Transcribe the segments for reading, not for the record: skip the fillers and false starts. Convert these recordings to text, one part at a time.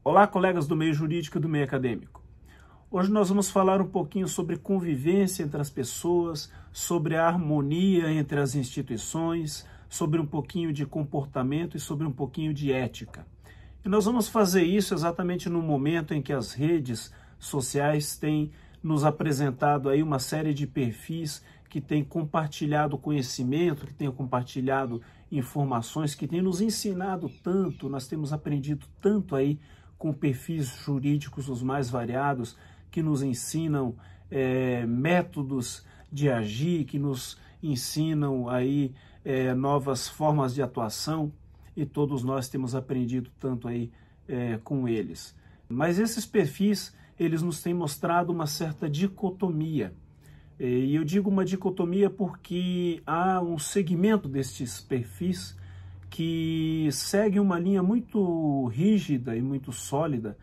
Olá, colegas do meio jurídico e do meio acadêmico. Hoje nós vamos falar um pouquinho sobre convivência entre as pessoas, sobre a harmonia entre as instituições, sobre um pouquinho de comportamento e sobre um pouquinho de ética. E nós vamos fazer isso exatamente no momento em que as redes sociais têm nos apresentado aí uma série de perfis que têm compartilhado conhecimento, que têm compartilhado informações, que têm nos ensinado tanto, nós temos aprendido tanto aí com perfis jurídicos os mais variados, que nos ensinam métodos de agir, que nos ensinam aí novas formas de atuação, e todos nós temos aprendido tanto aí com eles. Mas esses perfis, eles nos têm mostrado uma certa dicotomia. E eu digo uma dicotomia porque há um segmento destes perfis que segue uma linha muito rígida e muito sólida,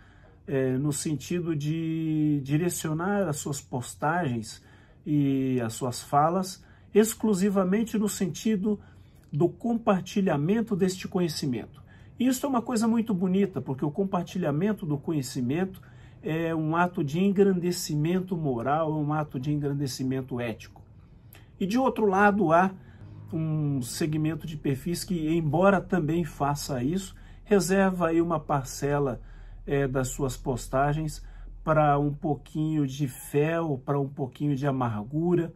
no sentido de direcionar as suas postagens e as suas falas exclusivamente no sentido do compartilhamento deste conhecimento. Isso é uma coisa muito bonita, porque o compartilhamento do conhecimento é um ato de engrandecimento moral, é um ato de engrandecimento ético. E de outro lado, há um segmento de perfis que, embora também faça isso, reserva aí uma parcela das suas postagens para um pouquinho de fel, para um pouquinho de amargura,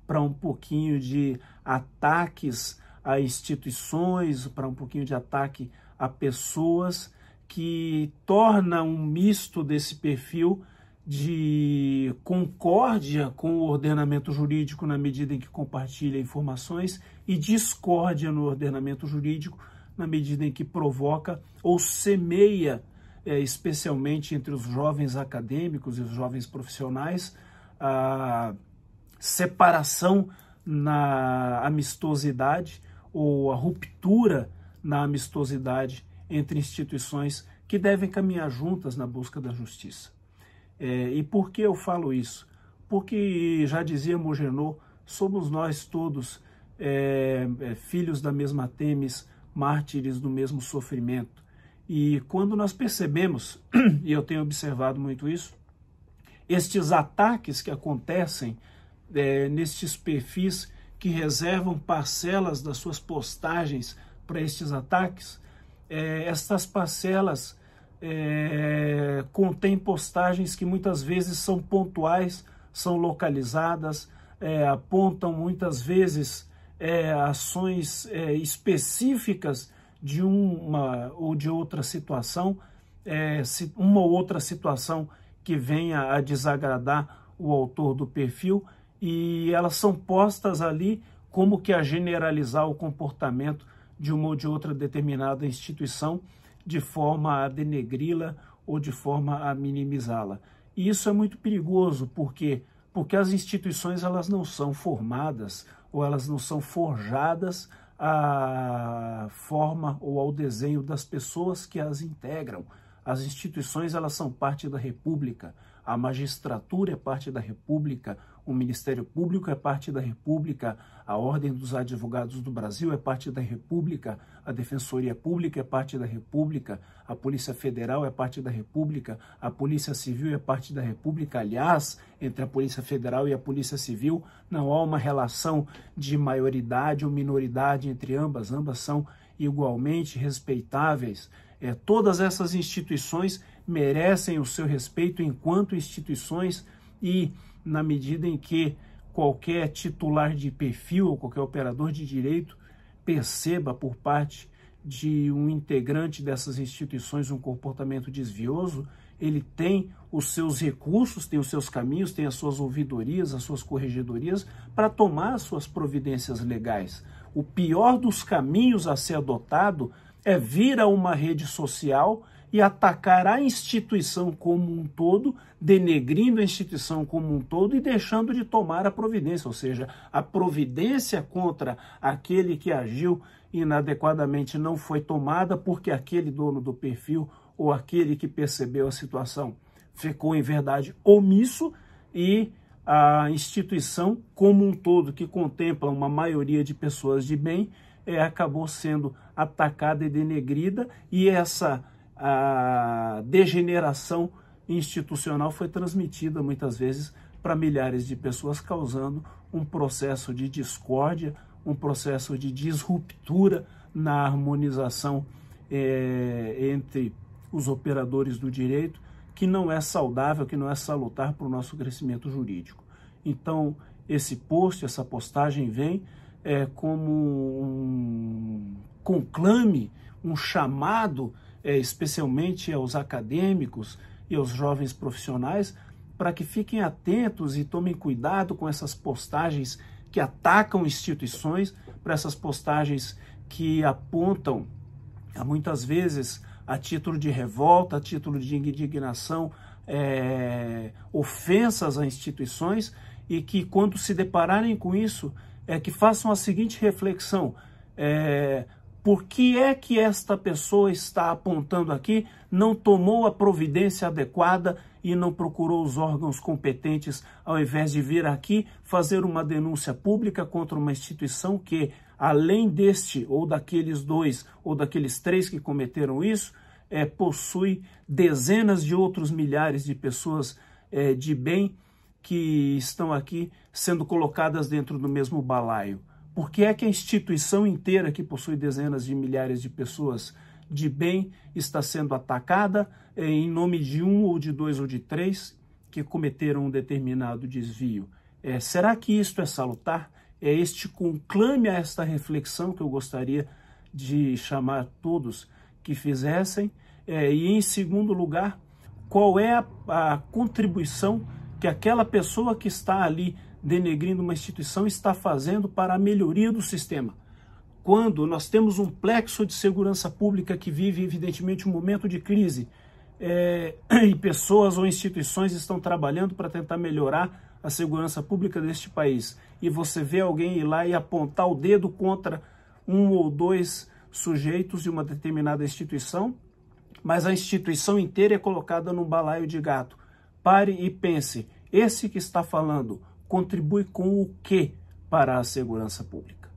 para um pouquinho de ataques a instituições, para um pouquinho de ataque a pessoas, que torna um misto desse perfil de concórdia com o ordenamento jurídico na medida em que compartilha informações e discórdia no ordenamento jurídico na medida em que provoca ou semeia, especialmente entre os jovens acadêmicos e os jovens profissionais, a separação na amistosidade ou a ruptura na amistosidade entre instituições que devem caminhar juntas na busca da justiça. E por que eu falo isso? Porque, já dizia Mogenot, somos nós todos filhos da mesma têmis, mártires do mesmo sofrimento. E quando nós percebemos, e eu tenho observado muito isso, estes ataques que acontecem nestes perfis que reservam parcelas das suas postagens para estes ataques, estas parcelas contêm postagens que muitas vezes são pontuais, são localizadas, apontam muitas vezes ações específicas de uma ou de outra situação, uma ou outra situação que venha a desagradar o autor do perfil, e elas são postas ali como que a generalizar o comportamento de uma ou de outra determinada instituição, de forma a denegri-la ou de forma a minimizá-la. E isso é muito perigoso, porque as instituições, elas não são formadas ou elas não são forjadas à forma ou ao desenho das pessoas que as integram. As instituições, elas são parte da República, a magistratura é parte da República, o Ministério Público é parte da República, a Ordem dos Advogados do Brasil é parte da República, a Defensoria Pública é parte da República, a Polícia Federal é parte da República, a Polícia Civil é parte da República. Aliás, entre a Polícia Federal e a Polícia Civil não há uma relação de maioridade ou minoridade entre ambas, ambas são igualmente respeitáveis. Todas essas instituições merecem o seu respeito enquanto instituições, e na medida em que qualquer titular de perfil ou qualquer operador de direito perceba por parte de um integrante dessas instituições um comportamento desvioso, ele tem os seus recursos, tem os seus caminhos, tem as suas ouvidorias, as suas corregedorias para tomar as suas providências legais. O pior dos caminhos a ser adotado é vir a uma rede social e atacar a instituição como um todo, denegrindo a instituição como um todo e deixando de tomar a providência, ou seja, a providência contra aquele que agiu inadequadamente não foi tomada porque aquele dono do perfil ou aquele que percebeu a situação ficou, em verdade, omisso, e a instituição como um todo, que contempla uma maioria de pessoas de bem, acabou sendo atacada e denegrida, e essa a degeneração institucional foi transmitida muitas vezes para milhares de pessoas, causando um processo de discórdia, um processo de disruptura na harmonização entre os operadores do direito, que não é saudável, que não é salutar para o nosso crescimento jurídico. Então, esse post, essa postagem vem como um conclame, um chamado, especialmente aos acadêmicos e aos jovens profissionais, para que fiquem atentos e tomem cuidado com essas postagens que atacam instituições, para essas postagens que apontam, muitas vezes, a título de revolta, a título de indignação, ofensas a instituições, e que, quando se depararem com isso, que façam a seguinte reflexão: por que é que esta pessoa está apontando aqui, não tomou a providência adequada e não procurou os órgãos competentes, ao invés de vir aqui fazer uma denúncia pública contra uma instituição que, além deste ou daqueles 2 ou daqueles 3 que cometeram isso, possui dezenas de outros milhares de pessoas de bem que estão aqui sendo colocadas dentro do mesmo balaio? Por que é que a instituição inteira, que possui dezenas de milhares de pessoas de bem, está sendo atacada em nome de 1 ou de 2 ou de 3 que cometeram um determinado desvio? Será que isto é salutar? É este conclame a esta reflexão que eu gostaria de chamar todos que fizessem. E, em segundo lugar, qual é a contribuição que aquela pessoa que está ali denegrindo uma instituição está fazendo para a melhoria do sistema? Quando nós temos um plexo de segurança pública que vive, evidentemente, um momento de crise, e pessoas ou instituições estão trabalhando para tentar melhorar a segurança pública deste país, e você vê alguém ir lá e apontar o dedo contra 1 ou 2 sujeitos de uma determinada instituição, mas a instituição inteira é colocada num balaio de gato. Pare e pense, esse que está falando contribui com o quê para a segurança pública?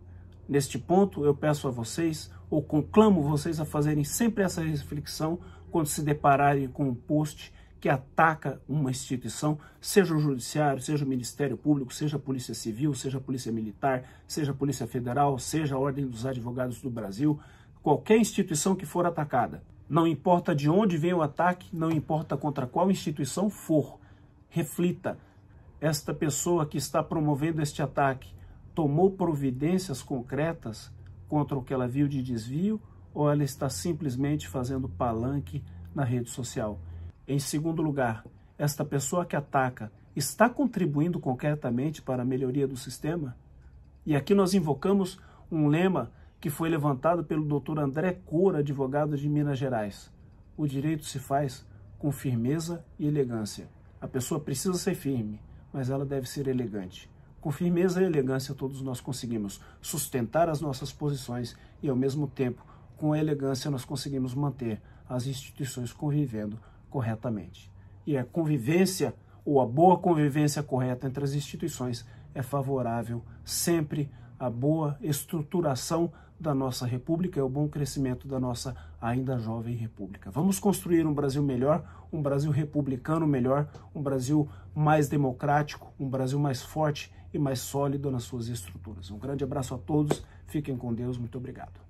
Neste ponto, eu peço a vocês, ou conclamo vocês a fazerem sempre essa reflexão quando se depararem com um post que ataca uma instituição, seja o Judiciário, seja o Ministério Público, seja a Polícia Civil, seja a Polícia Militar, seja a Polícia Federal, seja a Ordem dos Advogados do Brasil, qualquer instituição que for atacada. Não importa de onde vem o ataque, não importa contra qual instituição for, reflita: esta pessoa que está promovendo este ataque tomou providências concretas contra o que ela viu de desvio, ou ela está simplesmente fazendo palanque na rede social? Em segundo lugar, esta pessoa que ataca está contribuindo concretamente para a melhoria do sistema? E aqui nós invocamos um lema que foi levantado pelo Dr. André Coura, advogado de Minas Gerais: o direito se faz com firmeza e elegância. A pessoa precisa ser firme, mas ela deve ser elegante. Com firmeza e elegância, todos nós conseguimos sustentar as nossas posições e, ao mesmo tempo, com elegância, nós conseguimos manter as instituições convivendo corretamente. E a convivência, ou a boa convivência correta entre as instituições, é favorável sempre à boa estruturação da nossa república e ao bom crescimento da nossa ainda jovem república. Vamos construir um Brasil melhor, um Brasil republicano melhor, um Brasil mais democrático, um Brasil mais forte e mais sólido nas suas estruturas. Um grande abraço a todos, fiquem com Deus, muito obrigado.